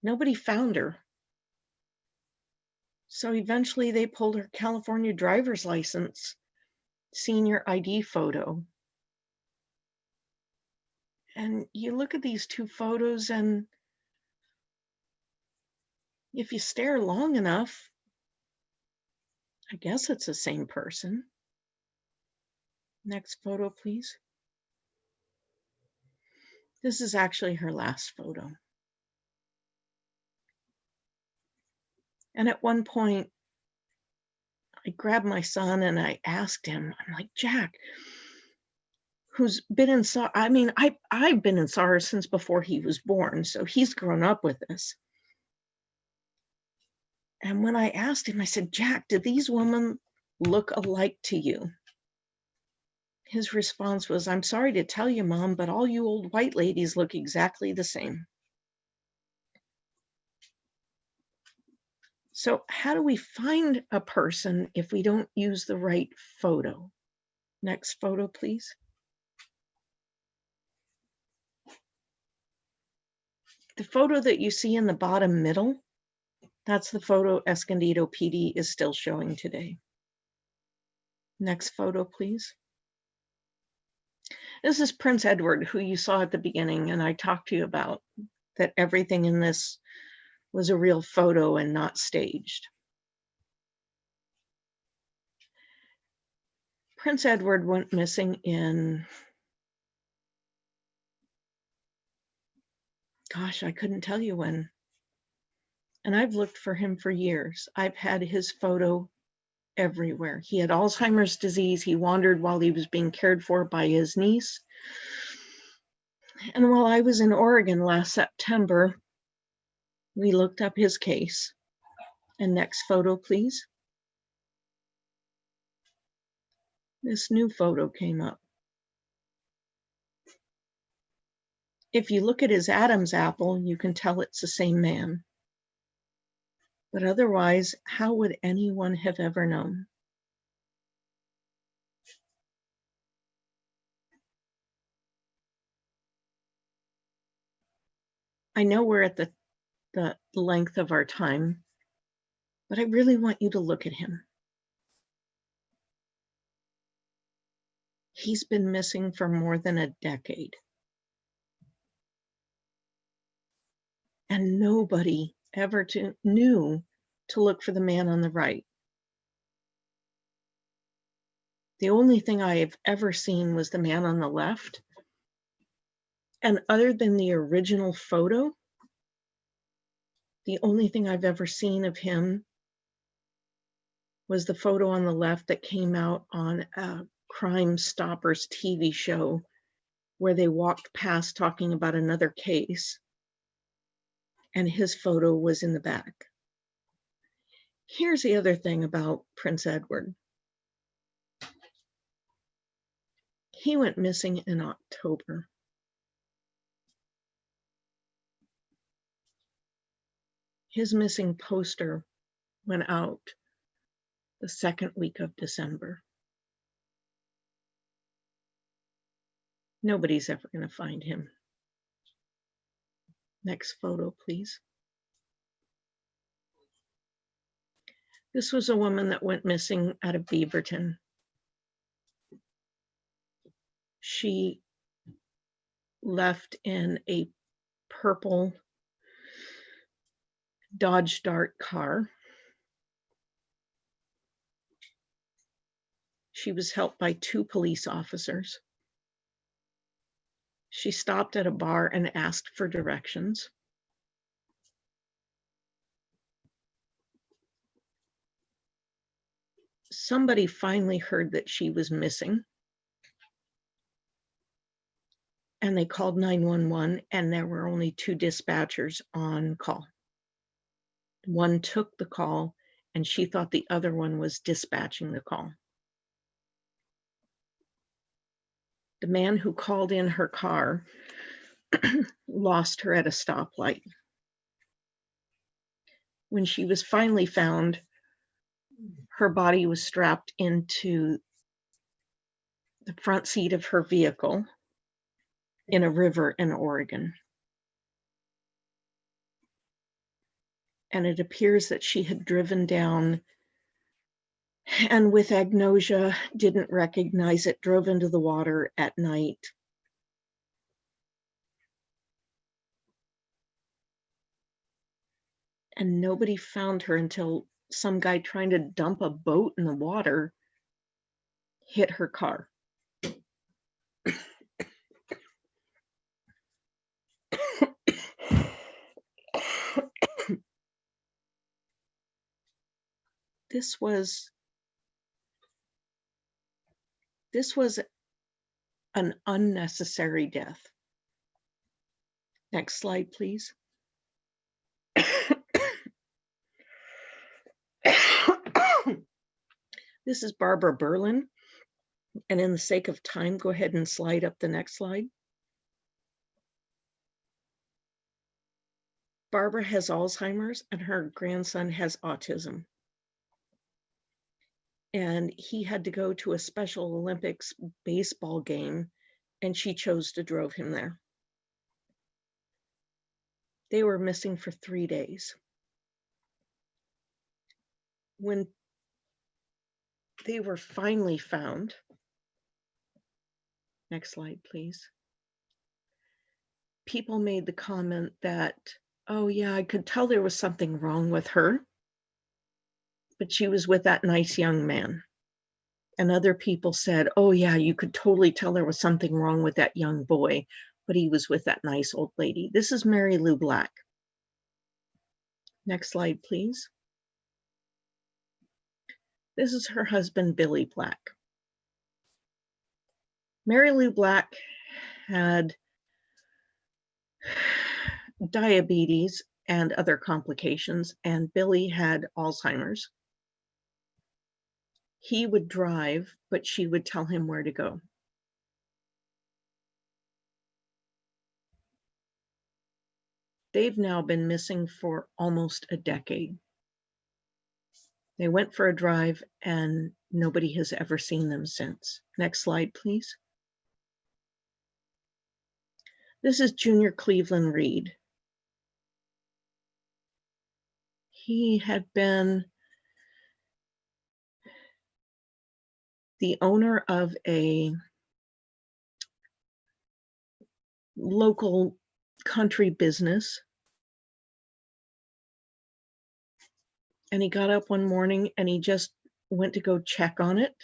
Nobody found her. So eventually they pulled her California driver's license, senior ID photo. And you look at these 2 photos and if you stare long enough, I guess it's the same person. Next photo, please. This is actually her last photo. And at one point, I grabbed my son and I asked him, I'm like, Jack, who's been in SARS, I mean, I've been in SARS since before he was born, so he's grown up with this. And when I asked him, I said, Jack, do these women look alike to you? His response was, I'm sorry to tell you, Mom, but all you old white ladies look exactly the same. So how do we find a person if we don't use the right photo? Next photo, please. The photo that you see in the bottom middle, that's the photo Escondido PD is still showing today. Next photo, please. This is Prince Edward, who you saw at the beginning, and I talked to you about that everything in this was a real photo and not staged. Prince Edward went missing in, gosh, I couldn't tell you when. And I've looked for him for years. I've had his photo everywhere. He had Alzheimer's disease. He wandered while he was being cared for by his niece. And while I was in Oregon last September, we looked up his case. And next photo, please. This new photo came up. If you look at his Adam's apple, you can tell it's the same man. But otherwise, how would anyone have ever known? I know we're at the length of our time, but I really want you to look at him. He's been missing for more than a decade. And nobody ever knew to look for the man on the right. The only thing I have ever seen was the man on the left. And other than the original photo, the only thing I've ever seen of him was the photo on the left that came out on a Crime Stoppers TV show where they walked past talking about another case. And his photo was in the back. Here's the other thing about Prince Edward. He went missing in October. His missing poster went out the second week of December. Nobody's ever going to find him. Next photo, please. This was a woman that went missing out of Beaverton. She left in a purple Dodge Dart car. She was helped by 2 police officers. She stopped at a bar and asked for directions. Somebody finally heard that she was missing, and they called 911, and there were only 2 dispatchers on call. One took the call, and she thought the other one was dispatching the call. The man who called in her car lost her at a stoplight. When she was finally found, her body was strapped into the front seat of her vehicle in a river in Oregon. And it appears that she had driven down and with agnosia, didn't recognize it, drove into the water at night. And nobody found her until some guy trying to dump a boat in the water hit her car. This was an unnecessary death. Next slide, please. This is Barbara Berlin. And in the sake of time, go ahead and slide up the next slide. Barbara has Alzheimer's and her grandson has autism. And he had to go to a Special Olympics baseball game, and she chose to drive him there. They were missing for 3 days. When they were finally found, next slide, please. People made the comment that, oh yeah, I could tell there was something wrong with her, but she was with that nice young man. And other people said, oh yeah, you could totally tell there was something wrong with that young boy, but he was with that nice old lady. This is Mary Lou Black. Next slide, please. This is her husband, Billy Black. Mary Lou Black had diabetes and other complications, and Billy had Alzheimer's. He would drive, but she would tell him where to go. They've now been missing for almost a decade. They went for a drive and nobody has ever seen them since. Next slide, please. This is Junior Cleveland Reed. He had been the owner of a local country business. And he got up one morning and he just went to go check on it.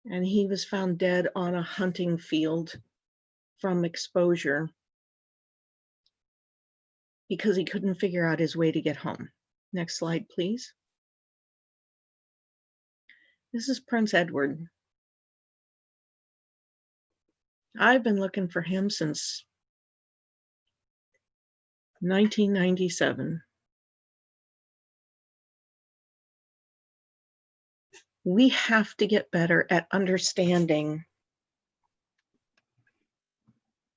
And he was found dead on a hunting field from exposure because he couldn't figure out his way to get home. Next slide, please. This is Prince Edward. I've been looking for him since 1997. we have to get better at understanding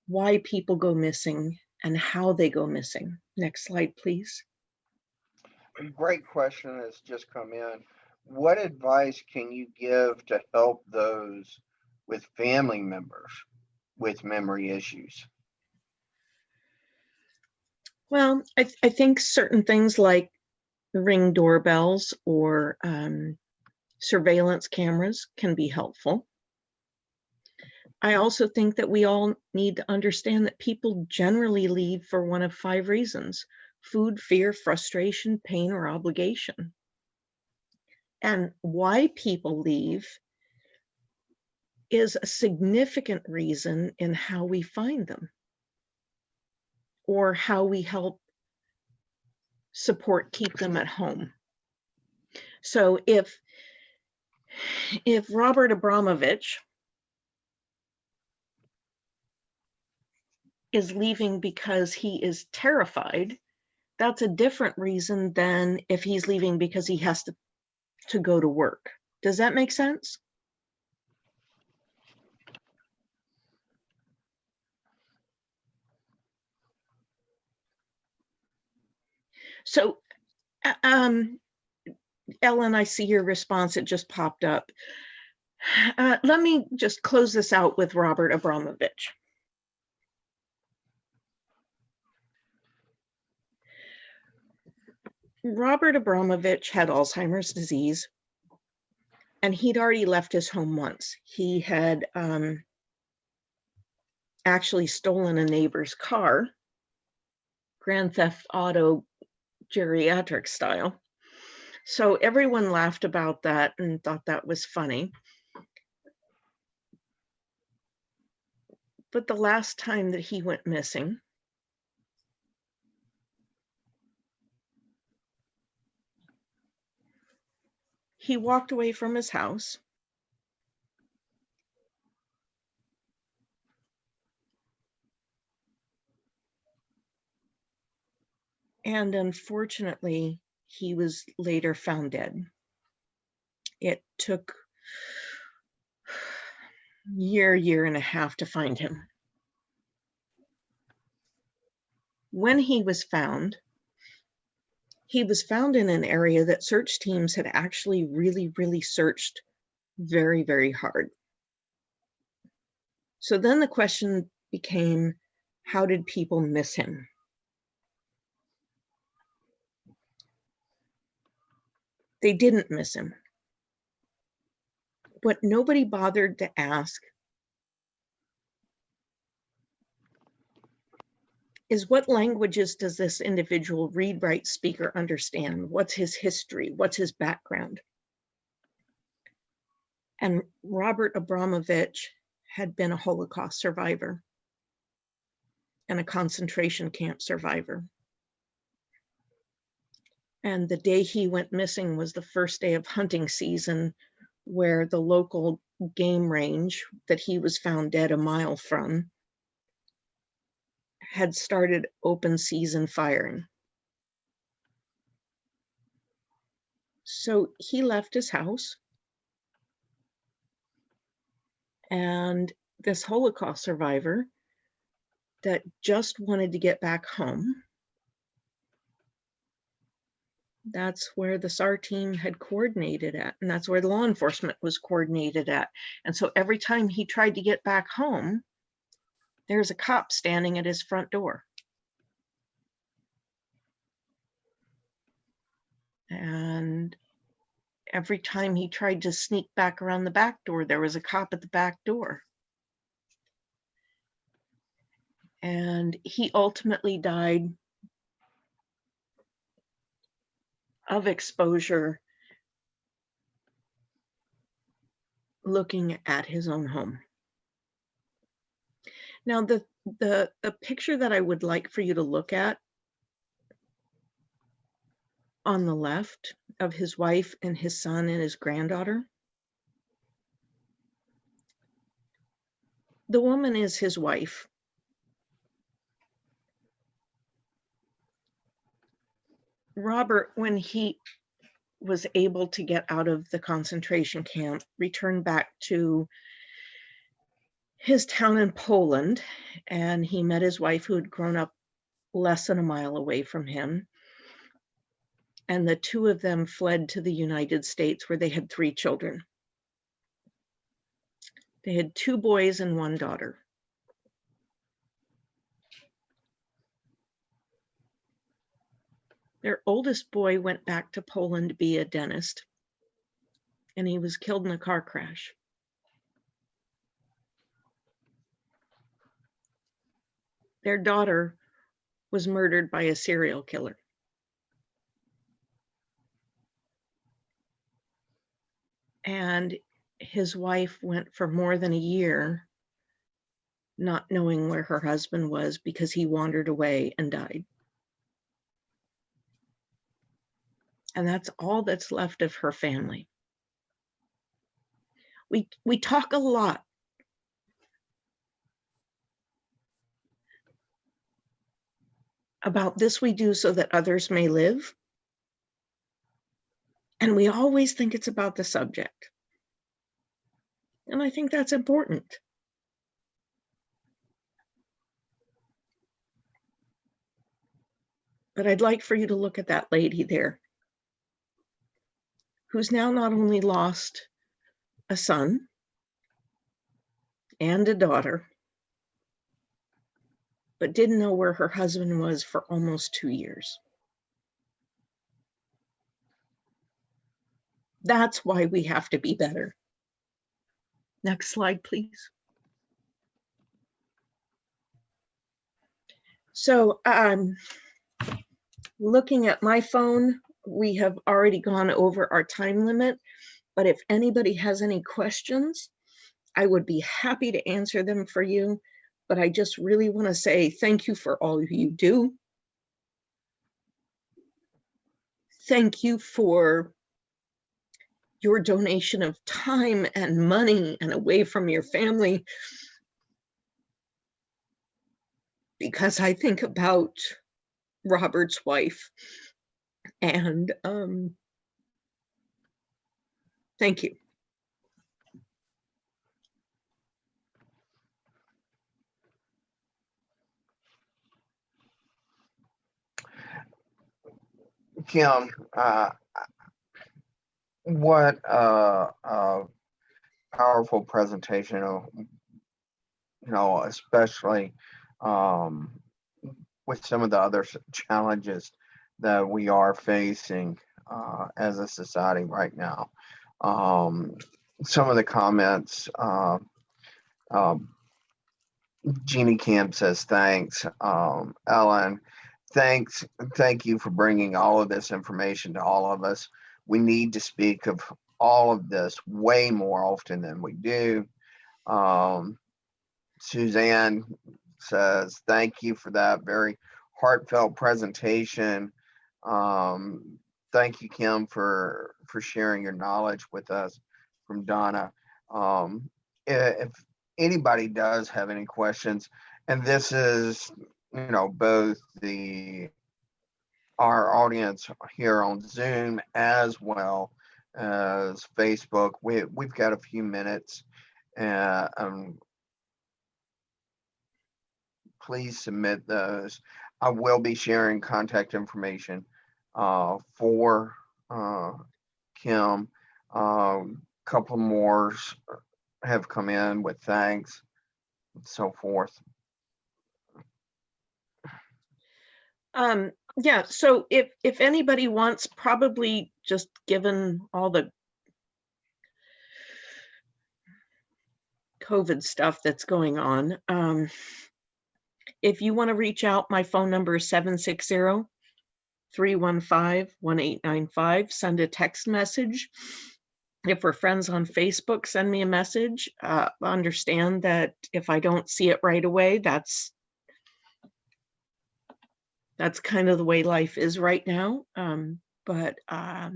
why people go missing and how they go missing. Next slide, please. A great question has just come in. What advice can you give to help those with family members with memory issues? Well, I think certain things like Ring doorbells or surveillance cameras can be helpful. I also think that we all need to understand that people generally leave for one of 5 reasons: food, fear, frustration, pain, or obligation. And why people leave is a significant reason in how we find them or how we help support keep them at home. So if Robert Abramovich is leaving because he is terrified, that's a different reason than if he's leaving because he has to go to work. Does that make sense? So, Ellen, I see your response. It just popped up. Let me just close this out with Robert Abramovich. Robert Abramovich had Alzheimer's disease, and he'd already left his home once. He had actually stolen a neighbor's car, Grand Theft Auto geriatric style. So everyone laughed about that and thought that was funny. But the last time that he went missing, he walked away from his house and unfortunately, he was later found dead. It took a year and a half to find him. When he was found in an area that search teams had actually really searched very, very hard. So then the question became, how did people miss him? They didn't miss him. What nobody bothered to ask is, what languages does this individual read, write, speak, or understand? What's his history? What's his background? And Robert Abramovich had been a Holocaust survivor and a concentration camp survivor. And the day he went missing was the first day of hunting season, where the local game range that he was found dead a mile from had started open season firing. So he left his house, and this Holocaust survivor that just wanted to get back home, that's where the SAR team had coordinated at, and that's where the law enforcement was coordinated at. And so every time he tried to get back home, there's a cop standing at his front door. And every time he tried to sneak back around the back door, there was a cop at the back door. And he ultimately died of exposure looking at his own home. Now, the picture that I would like for you to look at on the left of his wife and his son and his granddaughter, the woman is his wife. Robert, when he was able to get out of the concentration camp, returned back to his town in Poland, and he met his wife, who had grown up less than a mile away from him. And the two of them fled to the United States, where they had 3 children. They had 2 boys and 1 daughter. Their oldest boy went back to Poland to be a dentist, and he was killed in a car crash. Their daughter was murdered by a serial killer. And his wife went for more than a year not knowing where her husband was because he wandered away and died. And that's all that's left of her family. We talk a lot about this we do so that others may live. And we always think it's about the subject. And I think that's important. But I'd like for you to look at that lady there, who's now not only lost a son and a daughter, but didn't know where her husband was for almost 2 years. That's why we have to be better. Next slide, please. So looking at my phone, we have already gone over our time limit, but if anybody has any questions, I would be happy to answer them for you. But I just really want to say thank you for all you do. Thank you for your donation of time and money and away from your family. Because I think about Robert's wife, and thank you. Kim, what powerful presentation, especially with some of the other challenges that we are facing as a society right now. Some of the comments, Jeannie Camp says, thanks. Ellen, thank you for bringing all of this information to all of us. We need to speak of all of this way more often than we do. Suzanne says, thank you for that very heartfelt presentation. Thank you, Kim, for sharing your knowledge with us. From Donna. If anybody does have any questions, and this is, both our audience here on Zoom as well as Facebook, we've got a few minutes, and please submit those. I will be sharing contact information for Kim. Couple more have come in with thanks and so forth. Yeah, so if anybody wants, probably just given all the COVID stuff that's going on, if you want to reach out, my phone number is 760-315-1895. Send a text message. If we're friends on Facebook, send me a message. Understand that if I don't see it right away, that's kind of the way life is right now. But I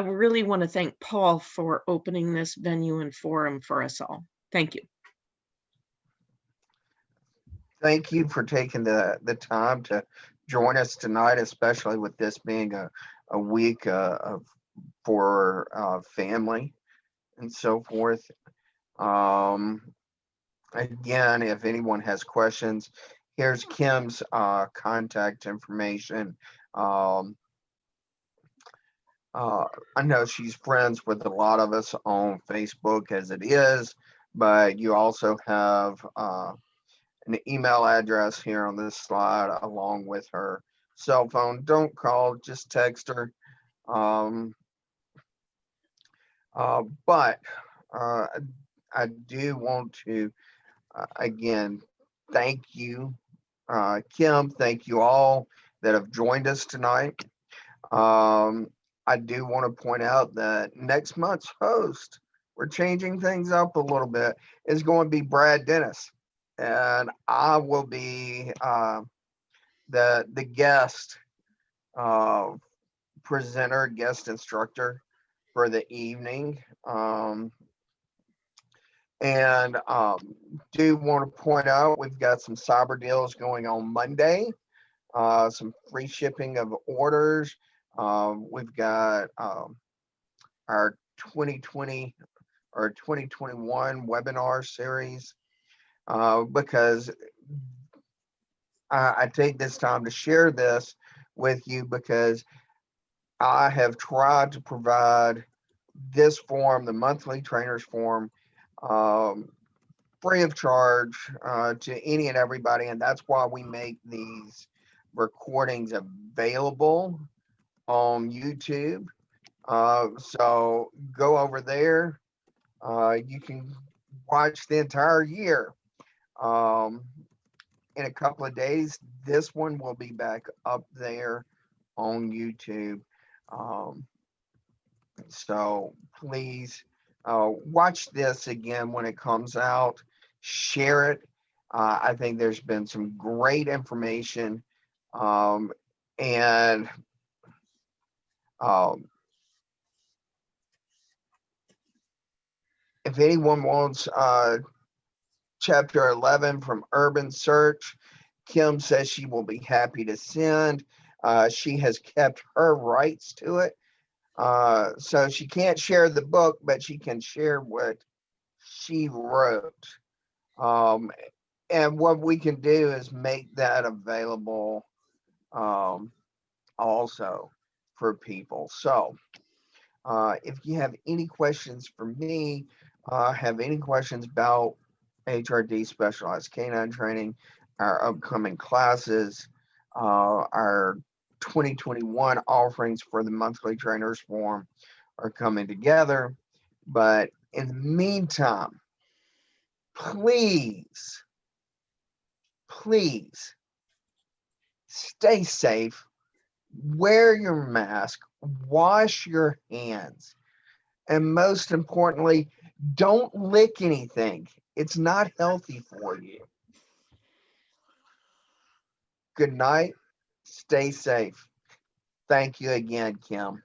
really want to thank Paul for opening this venue and forum for us all. Thank you. Thank you for taking the time to join us tonight, especially with this being a week of for family and so forth. Again, if anyone has questions, here's Kim's contact information. I know she's friends with a lot of us on Facebook as it is, but you also have an email address here on this slide along with her cell phone. Don't call, just text her. But I do want to, again, thank you, Kim. Thank you all that have joined us tonight. I do want to point out that next month's host, we're changing things up a little bit, is going to be Brad Dennis. And I will be the guest presenter, guest instructor for the evening. And do want to point out we've got some cyber deals going on Monday, some free shipping of orders. We've got our 2020 or 2021 webinar series, because I take this time to share this with you because I have tried to provide this forum, the monthly trainers forum, free of charge to any and everybody. And that's why we make these recordings available on YouTube. So go over there. You can watch the entire year. In a couple of days, this one will be back up there on YouTube. So please watch this again when it comes out. Share it. I think there's been some great information. And if anyone wants chapter 11 from Urban Search, Kim says she will be happy to send. She has kept her rights to it. So she can't share the book, but she can share what she wrote. And what we can do is make that available also for people. So if you have any questions for me, have any questions about HRD specialized canine training, our upcoming classes, our 2021 offerings for the monthly trainers forum are coming together. But in the meantime, please stay safe, wear your mask, wash your hands, and most importantly, don't lick anything. It's not healthy for you. Good night. Stay safe. Thank you again, Kim.